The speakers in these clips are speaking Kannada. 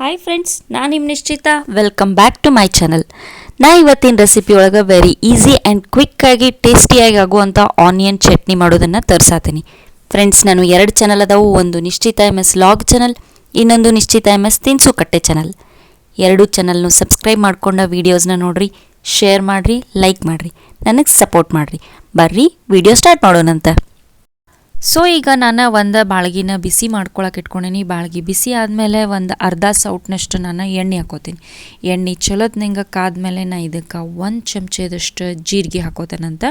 ಹಾಯ್ ಫ್ರೆಂಡ್ಸ್, ನಾನು ನಿಮ್ಮ Nishchita. Welcome back to my channel. ನಾ ಇವತ್ತಿನ ರೆಸಿಪಿ ಒಳಗೆ ವೆರಿ ಈಸಿ ಆ್ಯಂಡ್ ಕ್ವಿಕ್ಕಾಗಿ ಟೇಸ್ಟಿಯಾಗಿ ಆಗುವಂಥ ಆನಿಯನ್ ಚಟ್ನಿ ಮಾಡೋದನ್ನು ತೋರಿಸಾತೀನಿ. ಫ್ರೆಂಡ್ಸ್, ನಾನು 2 ಚಾನಲ್ ಅದಾವು. ಒಂದು ನಿಶ್ಚಿತ MS ಲಾಗ್ ಚಾನಲ್, ಇನ್ನೊಂದು ನಿಶ್ಚಿತ MS ತಿನಿಸು ಕಟ್ಟೆ ಚಾನಲ್. 2 ಚಾನಲ್ನು ಸಬ್ಸ್ಕ್ರೈಬ್ ಮಾಡ್ಕೊಂಡ ವೀಡಿಯೋಸ್ನ ನೋಡಿರಿ, ಶೇರ್ ಮಾಡಿರಿ, ಲೈಕ್ ಮಾಡಿರಿ, ನನಗೆ ಸಪೋರ್ಟ್ ಮಾಡಿರಿ. ಬರ್ರಿ ವಿಡಿಯೋ ಸ್ಟಾರ್ಟ್ ಮಾಡೋಣಂತ. ಸೊ ಈಗ ನಾನು ಒಂದು ಬಾಳ್ಗಿನ ಬಿಸಿ ಮಾಡ್ಕೊಳಕ್ಕೆ ಇಟ್ಕೊಂಡೀನಿ. ಬಾಳ್ಗಿ ಬಿಸಿ ಆದಮೇಲೆ ಒಂದು ಅರ್ಧ ಸೌಟ್ನಷ್ಟು ನಾನು ಎಣ್ಣೆ ಹಾಕೋತೀನಿ. ಎಣ್ಣೆ ಚಲೋತ್ ನಿಂಗೆ ಕಾದ್ಮೇಲೆ ನಾ ಇದಕ್ಕೆ 1 ಚಮಚದಷ್ಟು ಜೀರಿಗೆ ಹಾಕೋತೇನಂತ.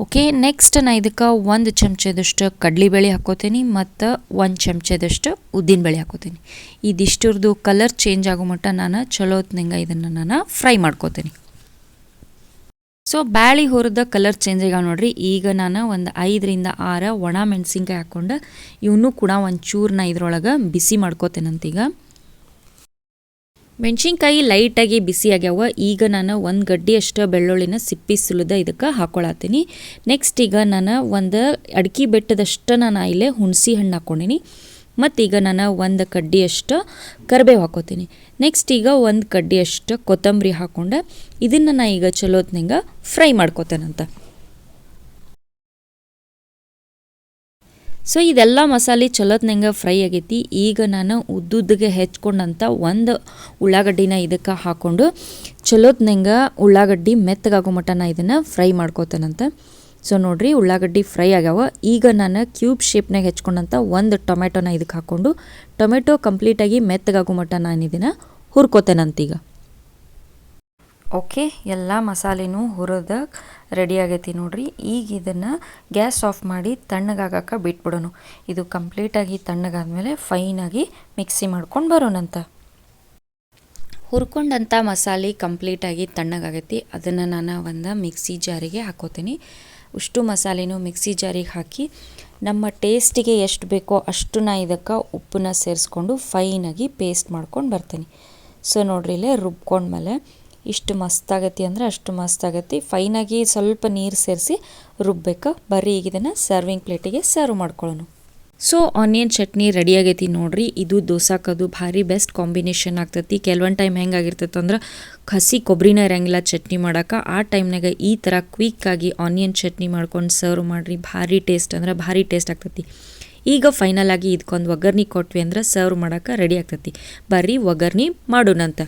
ಓಕೆ, ನೆಕ್ಸ್ಟ್ ನಾ ಇದಕ್ಕೆ 1 ಚಮಚದಷ್ಟು ಕಡಲೆಬೇಳೆ ಹಾಕೋತೀನಿ ಮತ್ತು 1 ಚಮಚದಷ್ಟು ಉದ್ದಿನಬೇಳೆ ಹಾಕೋತೀನಿ. ಇದಿಷ್ಟರದ್ದು ಕಲರ್ ಚೇಂಜ್ ಆಗೋ ಮಟ್ಟ ನಾನು ಚಲೋತ್ ನಿಂಗೆ ಇದನ್ನು ನಾನು ಫ್ರೈ ಮಾಡ್ಕೋತೀನಿ. ಸೊ ಬ್ಯಾಳಿ ಹುರಿದ ಕಲರ್ ಚೇಂಜ್ ಆಗ ನೋಡ್ರಿ. ಈಗ ನಾನು ಒಂದು 5 ರಿಂದ 6 ಒಣ ಮೆಣಸಿನ್ಕಾಯಿ ಹಾಕ್ಕೊಂಡು ಇವನು ಕೂಡ ಒಂಚೂರನ್ನ ಇದ್ರೊಳಗೆ ಬಿಸಿ ಮಾಡ್ಕೋತೇನಂತೀಗ. ಮೆಣಸಿನ್ಕಾಯಿ ಲೈಟಾಗಿ ಬಿಸಿ ಆಗ್ಯಾವ. ಈಗ ನಾನು 1 ಗಡ್ಡೆಯಷ್ಟು ಬೆಳ್ಳುಳ್ಳಿನ ಸಿಪ್ಪಿ ಸುಲಿದ ಇದಕ್ಕೆ ಹಾಕೊಳತ್ತೀನಿ. ನೆಕ್ಸ್ಟ್ ಈಗ ನಾನು ಒಂದು ಅಡಿಕೆ ಬೆಟ್ಟದಷ್ಟು ನಾನು ಇಲ್ಲೇ ಹುಣಸಿ ಹಣ್ಣು ಹಾಕ್ಕೊಂಡೀನಿ. ಮತ್ತು ಈಗ ನಾನು 1 ಕಡ್ಡಿಯಷ್ಟು ಕರಿಬೇವು ಹಾಕೋತೀನಿ. ನೆಕ್ಸ್ಟ್ ಈಗ 1 ಕಡ್ಡಿಯಷ್ಟು ಕೊತ್ತಂಬರಿ ಹಾಕ್ಕೊಂಡು ಇದನ್ನು ನಾನು ಈಗ ಚಲೋತ್ನಂಗೆ ಫ್ರೈ ಮಾಡ್ಕೋತೇನಂತ. ಸೊ ಇದೆಲ್ಲ ಮಸಾಲೆ ಚಲೋತ್ನಂಗೆ ಫ್ರೈ ಆಗೈತಿ. ಈಗ ನಾನು ಉದ್ದುದ್ದಿಗೆ ಹೆಚ್ಕೊಂಡಂಥ 1 ಉಳ್ಳಾಗಡ್ಡಿನ ಇದಕ್ಕೆ ಹಾಕ್ಕೊಂಡು ಚಲೋತ್ನಂಗೆ ಉಳ್ಳಾಗಡ್ಡಿ ಮೆತ್ತಗಾಗೋ ಮಟ್ಟ ನಾನು ಇದನ್ನು ಫ್ರೈ ಮಾಡ್ಕೋತೇನಂತ. ಸೊ ನೋಡಿರಿ, ಉಳ್ಳಾಗಡ್ಡಿ ಫ್ರೈ ಆಗ್ಯಾವ. ಈಗ ನಾನು ಕ್ಯೂಬ್ ಶೇಪ್ನಾಗ ಹೆಚ್ಕೊಂಡಂಥ 1 ಟೊಮೆಟೊನ ಇದಕ್ಕೆ ಹಾಕ್ಕೊಂಡು ಟೊಮೆಟೊ ಕಂಪ್ಲೀಟಾಗಿ ಮೆತ್ತಗಾಗೋ ಮಟ್ಟ ನಾನು ಇದನ್ನು ಹುರ್ಕೋತೇನಂತೀಗ. ಓಕೆ, ಎಲ್ಲ ಮಸಾಲೆನೂ ಹುರಿದ ರೆಡಿ ಆಗೈತಿ ನೋಡ್ರಿ. ಈಗ ಇದನ್ನು ಗ್ಯಾಸ್ ಆಫ್ ಮಾಡಿ ತಣ್ಣಗಾಗಕ್ಕೆ ಬಿಟ್ಬಿಡೋಣ. ಇದು ಕಂಪ್ಲೀಟಾಗಿ ತಣ್ಣಗಾದ್ಮೇಲೆ ಫೈನಾಗಿ ಮಿಕ್ಸಿ ಮಾಡ್ಕೊಂಡು ಬರೋಣಂತ. ಹುರ್ಕೊಂಡಂಥ ಮಸಾಲೆ ಕಂಪ್ಲೀಟಾಗಿ ತಣ್ಣಗಾಗೈತಿ. ಅದನ್ನು ನಾನು ಒಂದು ಮಿಕ್ಸಿ ಜಾರಿಗೆ ಹಾಕೋತೀನಿ. ಅಷ್ಟು ಮಸಾಲೆನೂ ಮಿಕ್ಸಿ ಜಾರಿಗೆ ಹಾಕಿ ನಮ್ಮ ಟೇಸ್ಟಿಗೆ ಎಷ್ಟು ಬೇಕೋ ಅಷ್ಟು ನಾ ಇದಕ್ಕೆ ಉಪ್ಪನ್ನ ಸೇರಿಸ್ಕೊಂಡು ಫೈನಾಗಿ ಪೇಸ್ಟ್ ಮಾಡ್ಕೊಂಡು ಬರ್ತೀನಿ. ಸೊ ನೋಡ್ರಿ, ಇಲ್ಲೇ ರುಬ್ಕೊಂಡ್ಮೇಲೆ ಇಷ್ಟು ಮಸ್ತಾಗತಿ ಅಂದರೆ ಅಷ್ಟು ಮಸ್ತಾಗತಿ. ಫೈನಾಗಿ ಸ್ವಲ್ಪ ನೀರು ಸೇರಿಸಿ ರುಬ್ಬೇಕು. ಬರ್ರಿ ಈಗ ಇದನ್ನು ಸರ್ವಿಂಗ್ ಪ್ಲೇಟಿಗೆ ಸರ್ವ್ ಮಾಡ್ಕೊಳ್ಳೋಣ. ಸೊ ಆನಿಯನ್ ಚಟ್ನಿ ರೆಡಿ ಆಗೈತಿ ನೋಡ್ರಿ. ಇದು ದೋಸಾಕದು ಭಾರಿ ಬೆಸ್ಟ್ ಕಾಂಬಿನೇಷನ್ ಆಗ್ತೈತಿ. ಕೆಲವೊಂದು ಟೈಮ್ ಹೆಂಗಾಗಿರ್ತೈತೆ ಅಂದ್ರೆ ಹಸಿ ಕೊಬ್ಬರಿನ ಇರಂಗಿಲ್ಲ ಚಟ್ನಿ ಮಾಡೋಕೆ. ಆ ಟೈಮ್ನಾಗ ಈ ಥರ ಕ್ವಿಕ್ಕಾಗಿ ಆನಿಯನ್ ಚಟ್ನಿ ಮಾಡ್ಕೊಂಡು ಸರ್ವ್ ಮಾಡಿರಿ. ಭಾರಿ ಟೇಸ್ಟ್ ಅಂದ್ರೆ ಭಾರಿ ಟೇಸ್ಟ್ ಆಗ್ತೈತಿ. ಈಗ ಫೈನಲ್ ಆಗಿ ಇದಕ್ಕೊಂದು ಒಗ್ಗರ್ನಿ ಕೊಟ್ವಿ ಅಂದ್ರೆ ಸರ್ವ್ ಮಾಡೋಕೆ ರೆಡಿ ಆಗ್ತೈತಿ. ಬರ್ರಿ ಒಗ್ಗರ್ನಿ ಮಾಡೋಣಂತ.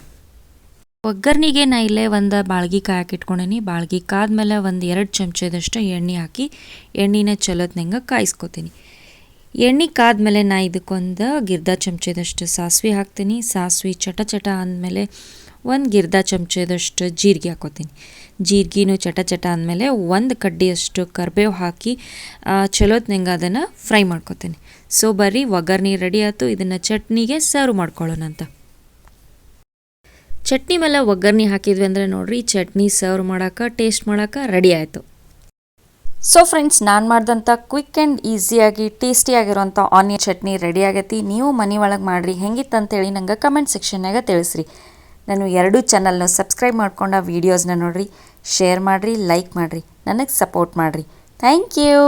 ಒಗ್ಗರ್ನಿಗೆ ನಾ ಇಲ್ಲೇ ಒಂದು ಬಾಳ್ಗಿ ಕಾಯಕ್ಕೆ ಇಟ್ಕೊಂಡೇನಿ. ಬಾಳ್ಗಿ ಕಾದ್ಮೇಲೆ ಒಂದು 2 ಚಮಚದಷ್ಟು ಎಣ್ಣೆ ಹಾಕಿ ಎಣ್ಣೆನ ಚಲೋತ್ನಂಗೆ ಕಾಯಿಸ್ಕೊತೀನಿ. ಎಣ್ಣೆ ಕಾದ್ಮೇಲೆ ನಾ ಇದಕ್ಕೊಂದು ಗಿರ್ದ ಚಮಚದಷ್ಟು ಸಾಸಿವೆ ಹಾಕ್ತೀನಿ. ಸಾಸಿವೆ ಚಟ ಅಂದಮೇಲೆ 1 ಗಿರ್ದ ಚಮಚದಷ್ಟು ಜೀರಿಗೆ ಹಾಕೋತೀನಿ. ಜೀರಿಗೆನೂ ಚಟ ಅಂದಮೇಲೆ 1 ಕಡ್ಡಿಯಷ್ಟು ಕರಿಬೇವು ಹಾಕಿ ಚಲೋತ್ನಂಗೆ ಅದನ್ನು ಫ್ರೈ ಮಾಡ್ಕೋತೀನಿ. ಸೊ ಬರ್ರಿ ಒಗ್ಗರ್ನಿ ರೆಡಿ ಆಯಿತು. ಇದನ್ನು ಚಟ್ನಿಗೆ ಸರ್ವ್ ಮಾಡ್ಕೊಳ್ಳೋಣಂತ. ಚಟ್ನಿ ಮೇಲೆ ಒಗ್ಗರ್ನಿ ಹಾಕಿದ್ವಿ ಅಂದರೆ ನೋಡಿರಿ, ಚಟ್ನಿ ಸರ್ವ್ ಮಾಡೋಕೆ ಟೇಸ್ಟ್ ಮಾಡೋಕೆ ರೆಡಿ ಆಯಿತು. ಸೊ ಫ್ರೆಂಡ್ಸ್, ನಾನು ಮಾಡಿದಂಥ ಕ್ವಿಕ್ ಆ್ಯಂಡ್ ಈಸಿಯಾಗಿ ಟೇಸ್ಟಿಯಾಗಿರೋಂಥ ಆನಿಯನ್ ಚಟ್ನಿ ರೆಡಿ ಆಗೈತಿ. ನೀವು ಮನೆ ಒಳಗೆ ಮಾಡಿರಿ, ಹೆಂಗಿತ್ತಂತೇಳಿ ನಂಗೆ ಕಮೆಂಟ್ ಸೆಕ್ಷನ್ನಾಗ ತಿಳಿಸ್ರಿ. ನಾನು 2 ಚಾನಲ್ನ ಸಬ್ಸ್ಕ್ರೈಬ್ ಮಾಡ್ಕೊಂಡ ವೀಡಿಯೋಸ್ನ ನೋಡಿರಿ, ಶೇರ್ ಮಾಡಿರಿ, ಲೈಕ್ ಮಾಡಿರಿ, ನನಗೆ ಸಪೋರ್ಟ್ ಮಾಡಿರಿ. Thank you.